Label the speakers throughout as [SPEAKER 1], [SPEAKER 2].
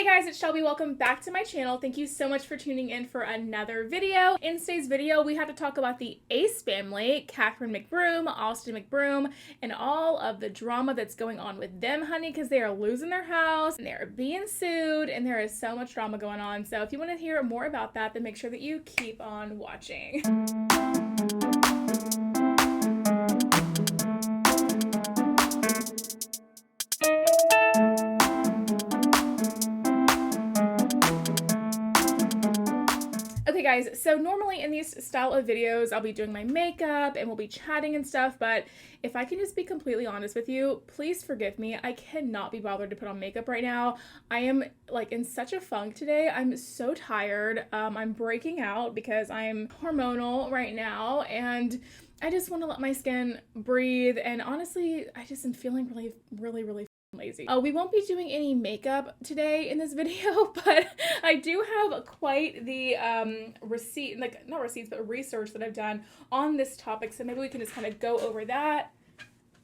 [SPEAKER 1] Hey guys, it's Shelby. Welcome back to my channel. Thank you so much for tuning in for another video. In today's video, we have to talk about the Ace family, Catherine Mcbroom, Austin Mcbroom, and all of the drama that's going on with them, honey, because they are losing their house and they're being sued and there is so much drama going on. So if you want to hear more about that, then make sure that you keep on watching. Okay guys, so normally in these style of videos, I'll be doing my makeup and we'll be chatting and stuff, but if I can just be completely honest with you, please forgive me. I cannot be bothered to put on makeup right now. I am like in such a funk today. I'm so tired. I'm breaking out because I'm hormonal right now and I just want to let my skin breathe, and honestly, I just am feeling really lazy. We won't be doing any makeup today in this video, but I do have quite the not receipts, but research that I've done on this topic, so maybe we can just kind of go over that.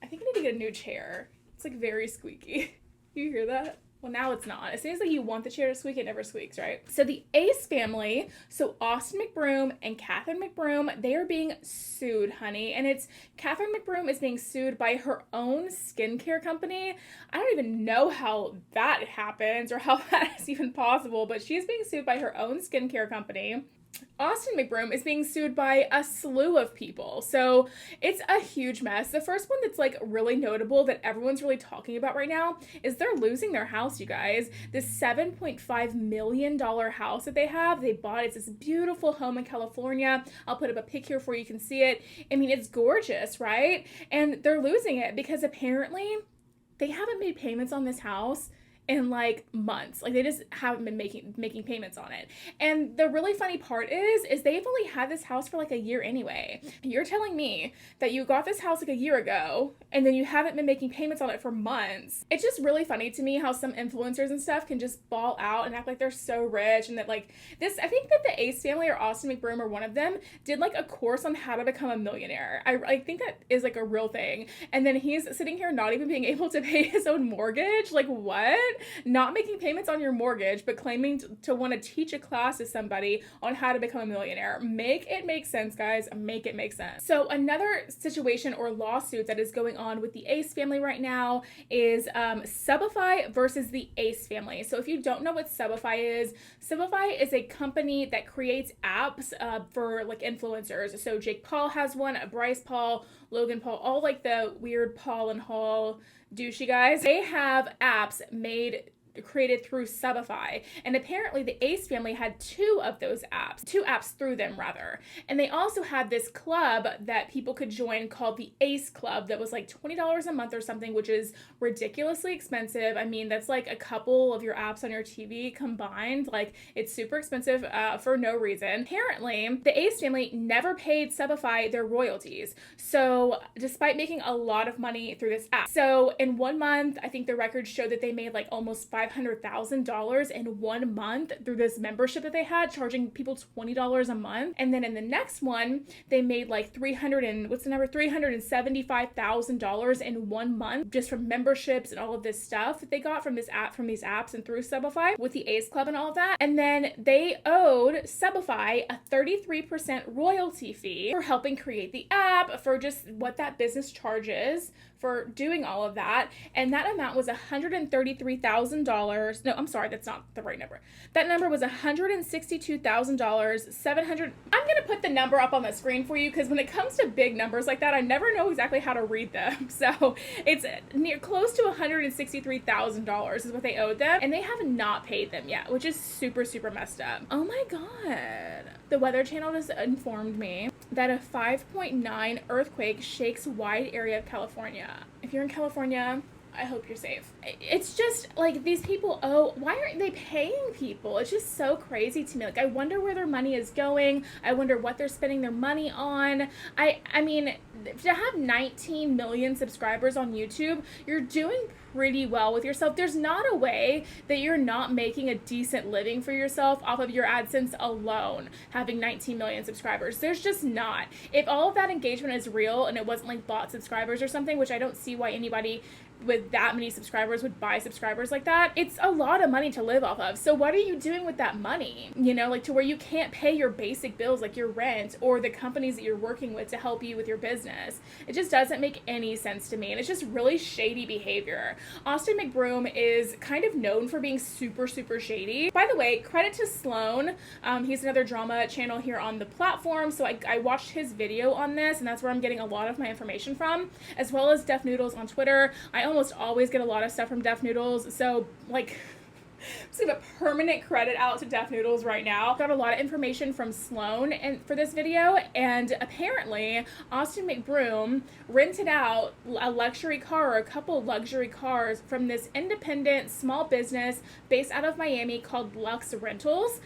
[SPEAKER 1] I think I need to get a new chair. It's like very squeaky. You hear that? Well, now it's not. As soon as you want the chair to squeak, it never squeaks, right? So the Ace family, so Austin Mcbroom and Catherine Mcbroom, they are being sued, honey. And it's Catherine Mcbroom is being sued by her own skincare company. I don't even know how that happens or how that is even possible, but she's being sued by her own skincare company. Austin Mcbroom is being sued by a slew of people. So it's a huge mess. The first one that's like really notable that everyone's really talking about right now is they're losing their house, you guys. This $7.5 million house that they have, they bought. It's this beautiful home in California. I'll put up a pic here for you can see it. I mean, it's gorgeous, right? And they're losing it because apparently they haven't made payments on this house in like months. Like they just haven't been making payments on it. And the really funny part is they've only had this house for like a year anyway. You're telling me that you got this house like a year ago and then you haven't been making payments on it for months. It's just really funny to me how some influencers and stuff can just ball out and act like they're so rich, and that like this, I think that the Ace family or Austin Mcbroom or one of them did like a course on how to become a millionaire. I think that is like a real thing. And then he's sitting here not even being able to pay his own mortgage. Like what? Not making payments on your mortgage, but claiming to want to teach a class to somebody on how to become a millionaire. Make it make sense, guys. Make it make sense. So another situation or lawsuit that is going on with the Ace family right now is ShelbyE versus the Ace family. So if you don't know what ShelbyE is a company that creates apps for like influencers. So Jake Paul has one, Bryce Paul, Logan Paul, all like the weird Paul and Hall douchey guys. They have apps created through ShelbyE, and apparently the Ace family had two apps through them rather. And they also had this club that people could join called the Ace Club that was like $20 a month or something, which is ridiculously expensive. I mean, that's like a couple of your apps on your TV combined. Like it's super expensive for no reason. Apparently the Ace family never paid ShelbyE their royalties, so despite making a lot of money through this app. So in 1 month, I think the records showed that they made like almost $500,000 in 1 month through this membership that they had, charging people $20 a month. And then in the next one, they made like $375,000 in 1 month just from memberships and all of this stuff that they got from these apps and through ShelbyE with the Ace Club and all of that. And then they owed ShelbyE a 33% royalty fee for helping create the app, for just what that business charges for doing all of that. And that amount was $133,000. No, I'm sorry, that's not the right number. That number was $162,700. I'm gonna put the number up on the screen for you because when it comes to big numbers like that, I never know exactly how to read them. So it's close to $163,000 is what they owed them, and they have not paid them yet, which is super messed up. Oh my god. The Weather Channel just informed me that a 5.9 earthquake shakes wide area of California. If you're in California, I hope you're safe. It's just like these people why aren't they paying people? It's just so crazy to me. Like I wonder where their money is going. I wonder what they're spending their money on. I mean, to have 19 million subscribers on YouTube, you're doing pretty well with yourself. There's not a way that you're not making a decent living for yourself off of your AdSense alone, having 19 million subscribers. There's just not. If all of that engagement is real and it wasn't like bot subscribers or something, which I don't see why anybody with that many subscribers would buy subscribers like that. It's a lot of money to live off of. So what are you doing with that money? You know, like to where you can't pay your basic bills like your rent or the companies that you're working with to help you with your business. It just doesn't make any sense to me, and it's just really shady behavior. Austin Mcbroom is kind of known for being super shady. By the way, credit to Sloan. He's another drama channel here on the platform, so I watched his video on this, and that's where I'm getting a lot of my information from, as well as Def Noodles on Twitter. I almost always get a lot of stuff from Def Noodles, so like I'm just gonna permanent credit out to Def Noodles right now. Got a lot of information from Sloan and for this video, and apparently Austin Mcbroom rented out a luxury car or a couple luxury cars from this independent small business based out of Miami called Lux Rentals.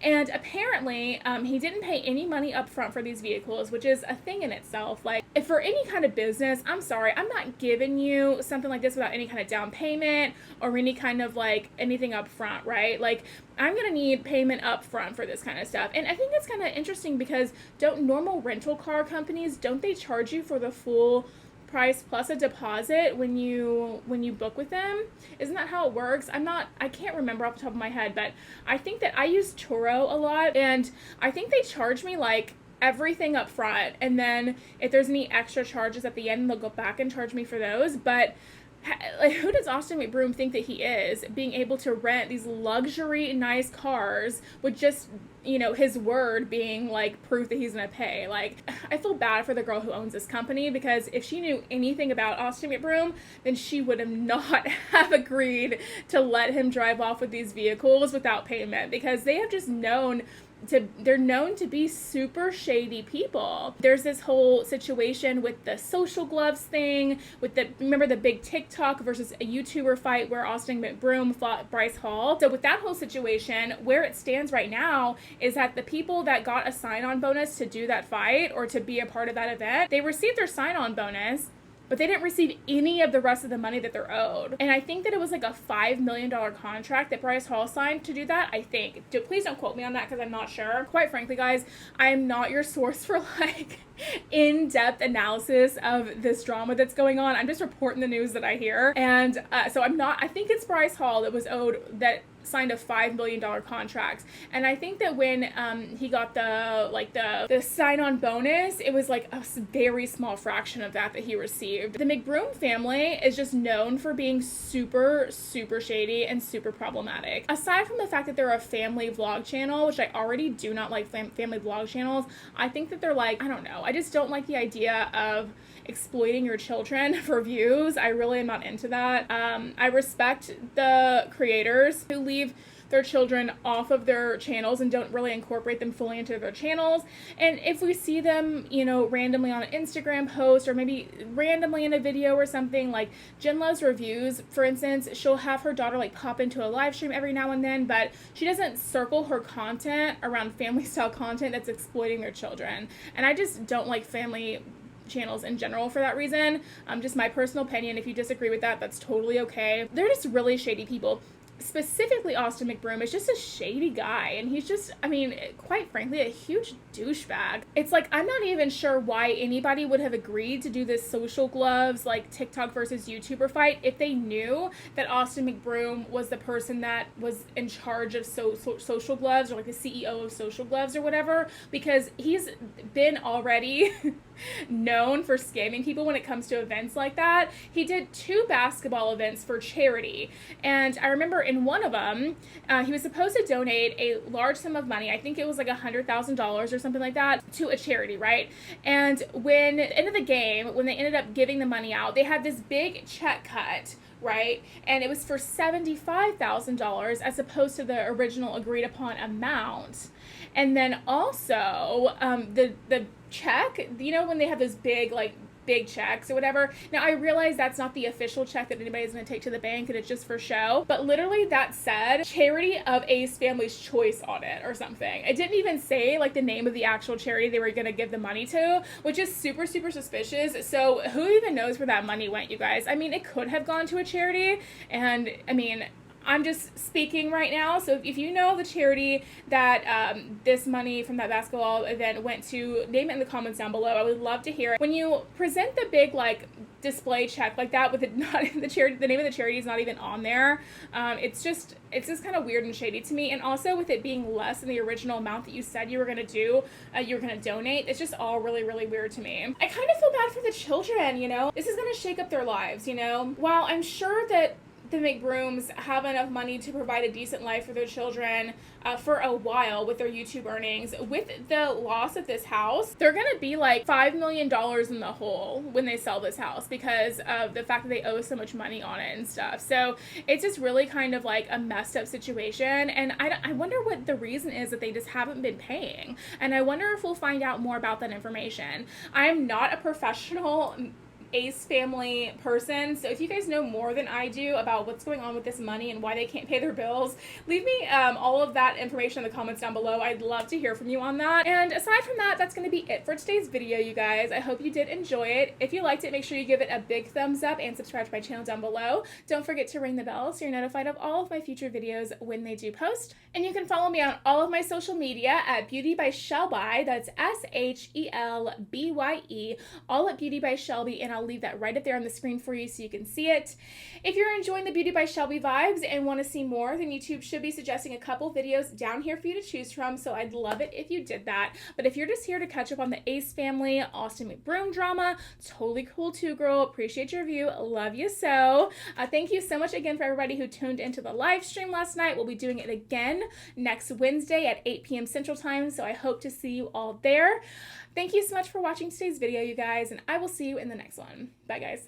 [SPEAKER 1] And apparently, he didn't pay any money up front for these vehicles, which is a thing in itself. Like, if for any kind of business, I'm sorry, I'm not giving you something like this without any kind of down payment or any kind of, like, anything up front, right? Like, I'm going to need payment up front for this kind of stuff. And I think it's kind of interesting because don't normal rental car companies, don't they charge you for the full price plus a deposit when you book with them? Isn't that how it works? I can't remember off the top of my head, but I think that I use Turo a lot, and I think they charge me like everything up front, and then if there's any extra charges at the end, they'll go back and charge me for those. But like, who does Austin Mcbroom think that he is, being able to rent these luxury nice cars with just, you know, his word being like proof that he's gonna pay? Like, I feel bad for the girl who owns this company, because if she knew anything about Austin Mcbroom, then she would have not have agreed to let him drive off with these vehicles without payment, because they have just they're known to be super shady people. There's this whole situation with the Social Gloves thing, with remember the big TikTok versus a YouTuber fight where Austin Mcbroom fought Bryce Hall. So with that whole situation, where it stands right now is that the people that got a sign-on bonus to do that fight or to be a part of that event, they received their sign-on bonus, but they didn't receive any of the rest of the money that they're owed. And I think that it was like a $5 million contract that Bryce Hall signed to do that, I think. Please don't quote me on that, because I'm not sure. Quite frankly, guys, I am not your source for like in-depth analysis of this drama that's going on. I'm just reporting the news that I hear. And so I think it's Bryce Hall that signed a $5 million contract. And I think that when he got the sign-on bonus, it was like a very small fraction of that he received. The Mcbroom family is just known for being super shady and super problematic. Aside from the fact that they're a family vlog channel, which I already do not like family vlog channels, I think that they're like, I don't know, I just don't like the idea of exploiting your children for views. I really am not into that. I respect the creators who leave their children off of their channels and don't really incorporate them fully into their channels. And if we see them, you know, randomly on an Instagram post or maybe randomly in a video or something, like Jen Loves Reviews, for instance, she'll have her daughter like pop into a live stream every now and then, but she doesn't circle her content around family style content that's exploiting their children. And I just don't like family channels in general for that reason. Just my personal opinion. If you disagree with that, that's totally okay. They're just really shady people. Specifically, Austin Mcbroom is just a shady guy, and he's just, I mean, quite frankly, a huge douchebag. It's like, I'm not even sure why anybody would have agreed to do this Social Gloves, like TikTok versus YouTuber fight, if they knew that Austin Mcbroom was the person that was in charge of Social Gloves, or like the CEO of Social Gloves or whatever, because he's been already known for scamming people when it comes to events like that. He did 2 basketball events for charity, and I remember in one of them, he was supposed to donate a large sum of money, I think it was like $100,000 or something like that, to a charity, right? And when at the end of the game, when they ended up giving the money out, they had this big check cut, right? And it was for $75,000 as opposed to the original agreed upon amount. And then also, the check, you know, when they have those big checks or whatever. Now, I realize that's not the official check that anybody's going to take to the bank, and it's just for show. But literally, that said charity of Ace Family's Choice on it or something. It didn't even say like the name of the actual charity they were going to give the money to, which is super suspicious. So who even knows where that money went, you guys? I mean, it could have gone to a charity, and I mean, I'm just speaking right now, so if you know the charity that this money from that basketball event went to, name it in the comments down below. I would love to hear it. When you present the big, like, display check like that with it not the charity, the name of the charity is not even on there. It's just kind of weird and shady to me. And also with it being less than the original amount that you said you were gonna do, you were gonna donate, it's just all really, really weird to me. I kind of feel bad for the children, you know? This is gonna shake up their lives, you know? While I'm sure that the Mcbrooms have enough money to provide a decent life for their children for a while with their YouTube earnings, with the loss of this house, they're gonna be like $5 million in the hole when they sell this house because of the fact that they owe so much money on it and stuff. So it's just really kind of like a messed up situation, and I wonder what the reason is that they just haven't been paying, and I wonder if we'll find out more about that information. I'm not a professional Ace family person, so if you guys know more than I do about what's going on with this money and why they can't pay their bills, leave me all of that information in the comments down below. I'd love to hear from you on that. And aside from that, that's going to be it for today's video, you guys. I hope you did enjoy it. If you liked it, make sure you give it a big thumbs up and subscribe to my channel down below. Don't forget to ring the bell so you're notified of all of my future videos when they do post. And you can follow me on all of my social media at Beauty by ShelbyE. That's ShelBye, all at Beauty by Shelby, and I'll leave that right up there on the screen for you so you can see it. If you're enjoying the Beauty by Shelby vibes and want to see more, then YouTube should be suggesting a couple videos down here for you to choose from, so I'd love it if you did that. But if you're just here to catch up on the Ace family, Austin Mcbroom drama, totally cool too, girl. Appreciate your view. Love you so. Thank you so much again for everybody who tuned into the live stream last night. We'll be doing it again next Wednesday at 8 p.m. Central Time, so I hope to see you all there. Thank you so much for watching today's video, you guys, and I will see you in the next one. Bye, guys.